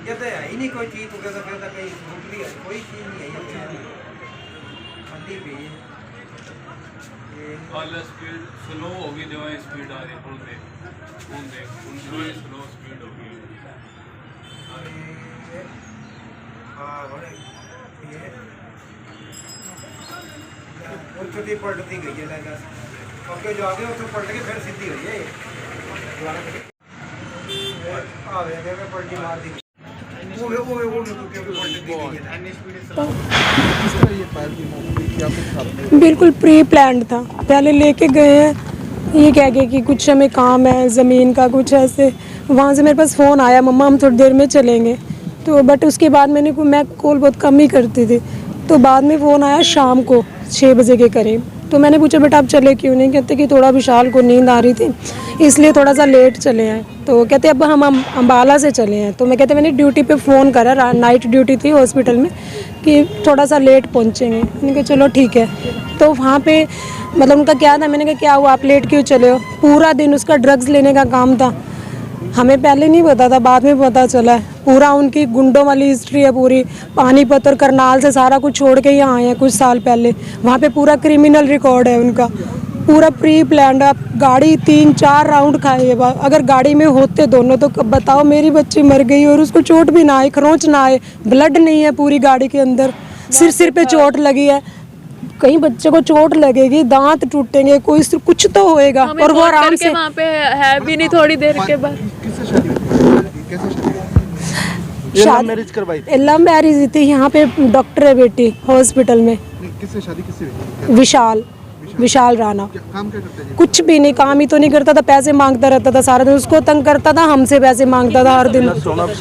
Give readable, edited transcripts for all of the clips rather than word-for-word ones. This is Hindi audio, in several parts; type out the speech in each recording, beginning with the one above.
ये तो है ही नहीं कोई चीज़, तो कहता कहीं भूख है, कोई चीज़ नहीं है ये ठंडी भी है। वाला स्पीड स्लो होगी, जो है स्पीड आ रही है फुल देख स्लो स्पीड होगी। हाँ बड़े ये और छोटी पलटती गई है लगा, ओके जो आगे उसको पलट के फिर सीधी हुई है पलटी मार दी। वो बिल्कुल प्री प्लान्ड था, पहले लेके गए हैं ये कह के कि कुछ हमें काम है ज़मीन का कुछ ऐसे। वहाँ से मेरे पास फ़ोन आया मम्मा हम थोड़ी देर में चलेंगे, तो बट उसके बाद मैं कॉल बहुत कम ही करती थी, तो बाद में फ़ोन आया शाम को 6 बजे के करीब। तो मैंने पूछा बेटा आप चले क्यों नहीं, कहते कि थोड़ा विशाल को नींद आ रही थी इसलिए थोड़ा सा लेट चले हैं। तो कहते अब हम अम्बाला से चले हैं। तो मैं कहते मैंने ड्यूटी पे फ़ोन करा, नाइट ड्यूटी थी हॉस्पिटल में, कि थोड़ा सा लेट पहुँचेंगे। मैंने कहा चलो ठीक है। तो वहाँ पे मतलब उनका क्या था, मैंने कहा क्या हुआ आप लेट क्यों चले हो। पूरा दिन उसका ड्रग्स लेने का काम था, हमें पहले नहीं पता था, बाद में पता चला है। पूरा उनकी गुंडों वाली हिस्ट्री है पूरी, पानीपत और करनाल से सारा कुछ छोड़ के यहाँ आए हैं कुछ साल पहले। वहाँ पे पूरा क्रिमिनल रिकॉर्ड है उनका, पूरा प्री प्लान्ड। आप गाड़ी 3-4 राउंड खाए, अगर गाड़ी में होते दोनों तो बताओ मेरी बच्ची मर गई और उसको चोट भी ना आए, खरोंच ना आए, ब्लड नहीं है पूरी गाड़ी के अंदर, सिर पे चोट लगी है। कहीं बच्चे को चोट लगेगी, दांत टूटेंगे, कोई कुछ तो होएगा। और वो आराम से वहाँ पे है भी नहीं, थोड़ी देर के बाद लव मैरिज करवाई? लव मैरिज थी। यहाँ पे डॉक्टर है बेटी हॉस्पिटल में। किससे शादी किससे? विशाल राणा। काम क्या करते हैं? कुछ भी नहीं, काम ही तो नहीं करता था, पैसे मांगता रहता था सारा दिन, उसको तंग करता था, हमसे पैसे मांगता था हर दिन।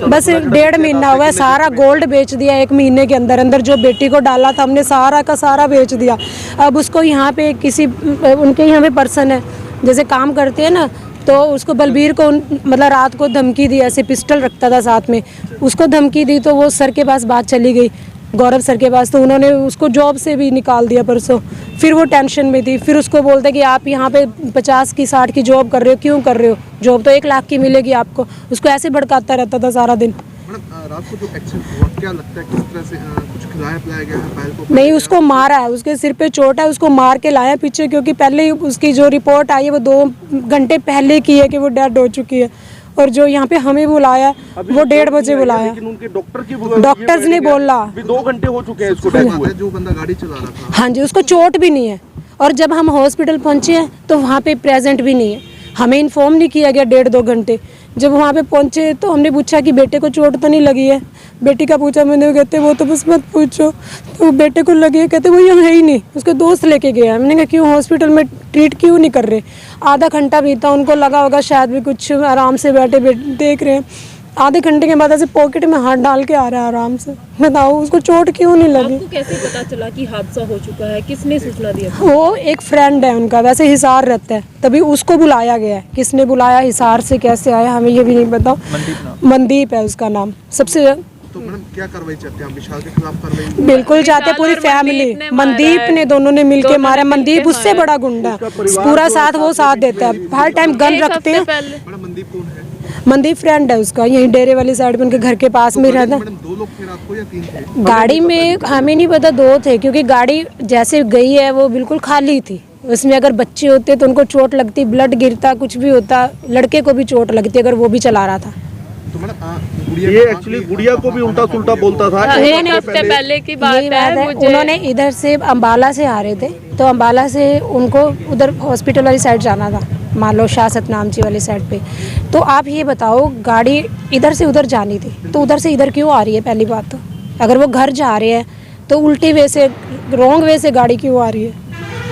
बस 1.5 महीना हुआ है, सारा गोल्ड बेच दिया 1 महीने के अंदर अंदर, जो बेटी को डाला था हमने सारा का सारा बेच दिया। अब उसको यहाँ पे किसी उनके यहाँ पे पर्सन है जैसे काम करते हैं ना, तो उसको बलबीर को मतलब रात को धमकी दी, ऐसे पिस्टल रखता था साथ में, उसको धमकी दी तो वो सर के पास बात चली गई, गौरव सर के पास, तो उन्होंने उसको जॉब से भी निकाल दिया परसों। फिर वो टेंशन में थी, फिर उसको बोलते कि आप यहाँ पे 50 की 60 की जॉब कर रहे हो, क्यों कर रहे हो, जॉब तो 1 लाख की मिलेगी आपको। उसको ऐसे भड़काता रहता था सारा दिन। रात को जो एक्सीडेंट हुआ क्या लगता है, किस तरह से कुछ खिलाया पिलाया गया है? पायल को नहीं, उसको मारा है, उसके सिर पे चोट है, उसको मार के लाया पीछे, क्योंकि पहले ही उसकी जो रिपोर्ट आई है वो 2 घंटे पहले की है कि वो डेड हो चुकी है। और जो यहाँ पे हमें बुलाया वो 1:30 बजे बुलाया, लेकिन उनके डॉक्टर्स ने बोला 2 घंटे हो चुके हैं इसको डेथ हुए। जो बंदा गाड़ी चला रहा था, हाँ जी, उसको चोट भी नहीं है। और जब हम हॉस्पिटल पहुँचे हैं तो वहाँ पे प्रेजेंट भी नहीं है, हमें इन्फॉर्म नहीं किया गया 1.5-2 घंटे। जब वहाँ पे पहुँचे तो हमने पूछा कि बेटे को चोट तो नहीं लगी है, बेटी का पूछा मैंने, कहते वो तो बस मत पूछो, तो बेटे को लगी है, कहते वो यहाँ है ही नहीं, उसके दोस्त लेके गया। मैंने कहा क्यों हॉस्पिटल में ट्रीट क्यों नहीं कर रहे। आधा घंटा बीता, उनको लगा होगा शायद भी कुछ आराम से बैठे देख रहे हैं। आधे घंटे के बाद ऐसे पॉकेट में हाथ डाल के आ रहा है आराम से। बताओ उसको चोट क्यों नहीं लगी। आपको कैसे पता चला कि हादसा हो चुका है, किसने सूचना दी? वो एक फ्रेंड है उनका, वैसे हिसार रहता है, तभी उसको बुलाया गया है। किसने बुलाया, हिसार से कैसे आया हमें ये भी नहीं पता। मनदीप है उसका नाम। सबसे तो मैडम क्या कार्रवाई चाहते हैं आप? विशाल के खिलाफ कार्रवाई बिल्कुल चाहते हैं, पूरी फैमिली। मनदीप ने दोनों ने मिलके मारा। मनदीप उससे बड़ा गुंडा, पूरा साथ वो साथ देता है, हर टाइम गन रखते हैं। मैडम मनदीप कौन है? मनदीप फ्रेंड है उसका, यहीं डेरे वाली साइड में उनके घर के पास में रहता है। मैडम 2 लोग थे रात को या 3 थे? गाड़ी में हमें नहीं पता, 2 थे, क्योंकि गाड़ी जैसे गई है वो बिल्कुल खाली थी। उसमें अगर बच्चे होते तो उनको चोट लगती, ब्लड गिरता, कुछ भी होता, लड़के को भी चोट लगती अगर वो भी चला रहा था। तो मैडम ये एक्चुअली गुड़िया को भी उल्टा सुल्टा बोलता था। 1 हफ्ते पहले की बात है। उन्होंने इधर से अम्बाला से आ रहे थे, तो अम्बाला से उनको उधर हॉस्पिटल वाली साइड जाना था, मान लो शाह सतनामची वाली साइड पे। तो आप ये बताओ, गाड़ी इधर से उधर जानी थी तो उधर से इधर क्यों आ रही है? पहली बात तो अगर वो घर जा रहे हैं तो उल्टी वे से, रॉन्ग वे से गाड़ी क्यों आ रही है,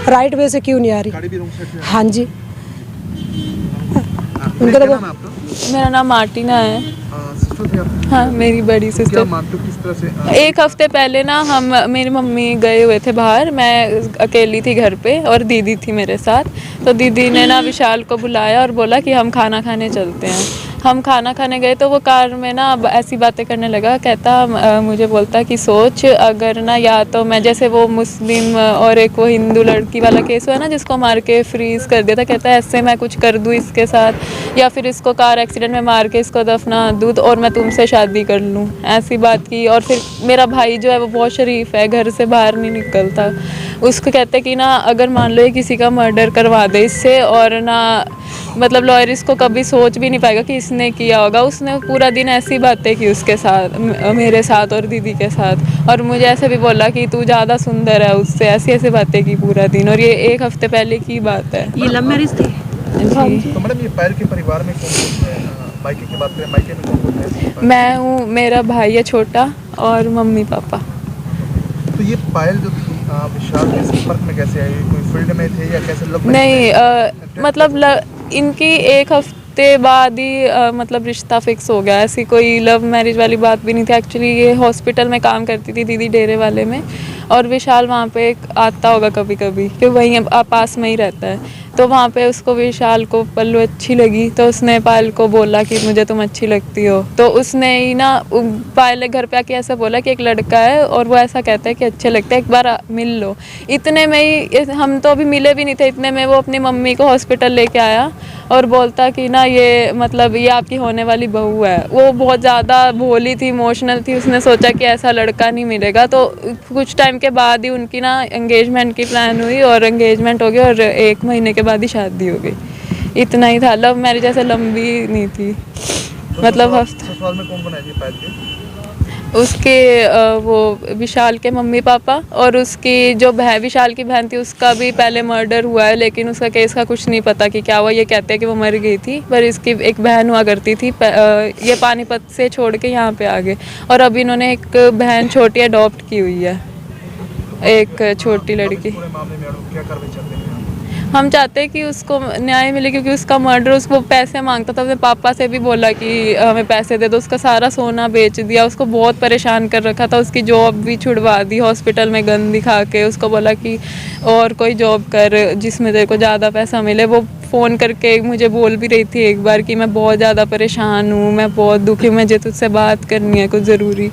राइट वे से क्यों नहीं आ रही? गाड़ी भी रॉन्ग साइड से। हाँ जी। उनका नाम है आपका? मेरा नाम मार्टिना है। सिस्टर थे आप? हाँ, मेरी बड़ी क्या सिस्टर। मानते हो किस तरह से? 1 हफ्ते पहले ना मेरी मम्मी गए हुए थे बाहर, मैं अकेली थी घर पे और दीदी थी मेरे साथ। तो दीदी ने ना विशाल को बुलाया और बोला कि हम खाना खाने चलते हैं। हम खाना खाने गए तो वो कार में ना ऐसी बातें करने लगा, कहता मुझे बोलता कि सोच अगर ना, या तो मैं जैसे वो मुस्लिम और एक वो हिंदू लड़की वाला केस हुआ ना जिसको मार के फ्रीज कर दिया था, कहता ऐसे मैं कुछ कर दूँ इसके साथ, या फिर इसको कार एक्सीडेंट में मार के इसको दफना दूँ और मैं तुमसे शादी कर लूँ, ऐसी बात की। और फिर मेरा भाई जो है वो बहुत शरीफ है, घर से बाहर नहीं निकलता। उसको कहते कि ना अगर मान लो ये किसी का मर्डर करवा दे इससे, और ना मतलब लॉयर इसको कभी सोच भी नहीं पाएगा कि इसने किया होगा। उसने पूरा दिन ऐसी बातें की उसके साथ, मेरे साथ और दीदी के साथ, और मुझे ऐसे भी बोला कि तू ज़्यादा सुंदर है उससे, ऐसी ऐसी बातें की पूरा दिन। और ये 1 हफ्ते पहले की बात है। ये लव मैरिज थी? जी। तो मैडम ये पायल के परिवार में कौन है? मायके की बात करें, मायके में कौन है? मैं हूँ, मेरा भाई है छोटा, और मम्मी पापा। तो ये पायल जो थी विशाल के संपर्क में कैसे आई? कोई फील्ड में थे या कैसे लोग? नहीं, मतलब इनकी 1 हफ्ते बाद ही मतलब रिश्ता फिक्स हो गया। ऐसी कोई लव मैरिज वाली बात भी नहीं थी। एक्चुअली ये हॉस्पिटल में काम करती थी दीदी, डेरे वाले में, और विशाल वहाँ पे आता होगा कभी कभी, क्योंकि वहीं पास में ही रहता है। तो वहाँ पे उसको, विशाल को पल्लू अच्छी लगी, तो उसने पायल को बोला कि मुझे तुम अच्छी लगती हो। तो उसने ही ना पायल ने घर पे आके ऐसा बोला कि एक लड़का है और वो ऐसा कहता है कि अच्छे लगते हैं, एक बार मिल लो। इतने में ही, हम तो अभी मिले भी नहीं थे, इतने में वो अपनी मम्मी को हॉस्पिटल लेके आया और बोलता कि ना ये मतलब ये आपकी होने वाली बहू है। वो बहुत ज़्यादा भोली थी, इमोशनल थी, उसने सोचा कि ऐसा लड़का नहीं मिलेगा। तो कुछ टाइम के बाद ही उनकी ना एंगेजमेंट की प्लान हुई, और एंगेजमेंट हो गई, और 1 महीने के बाद ही शादी हो गई। इतना ही था। लव मैरिज ऐसे लंबी नहीं थी, मतलब ससुराल में कौन है जी पायल के? उसके वो विशाल के मम्मी पापा, और उसकी जो विशाल की बहन थी उसका भी पहले मर्डर हुआ है, लेकिन उसका केस का कुछ नहीं पता कि क्या हुआ। ये कहते हैं कि वो मर गई थी, पर इसकी एक बहन हुआ करती थी। ये पानीपत से छोड़ के यहाँ पे आ गए, और अभी इन्होंने एक बहन छोटी अडॉप्ट की हुई है, एक छोटी लड़की। पूरे मामले में क्या कार्रवाई चल रही है? हम चाहते हैं कि उसको न्याय मिले, क्योंकि उसका मर्डर, उसको पैसे मांगता था। अपने पापा से भी बोला कि हमें पैसे दे दो, उसका सारा सोना बेच दिया, उसको बहुत परेशान कर रखा था। उसकी जॉब भी छुड़वा दी, हॉस्पिटल में गन दिखा के उसको बोला कि और कोई जॉब कर जिसमें तेरे को ज़्यादा पैसा मिले। वो फ़ोन करके मुझे बोल भी रही थी एक बार कि मैं बहुत ज़्यादा परेशान हूँ, मैं बहुत दुखी हूँ, मुझे तुझसे बात करनी है कुछ ज़रूरी।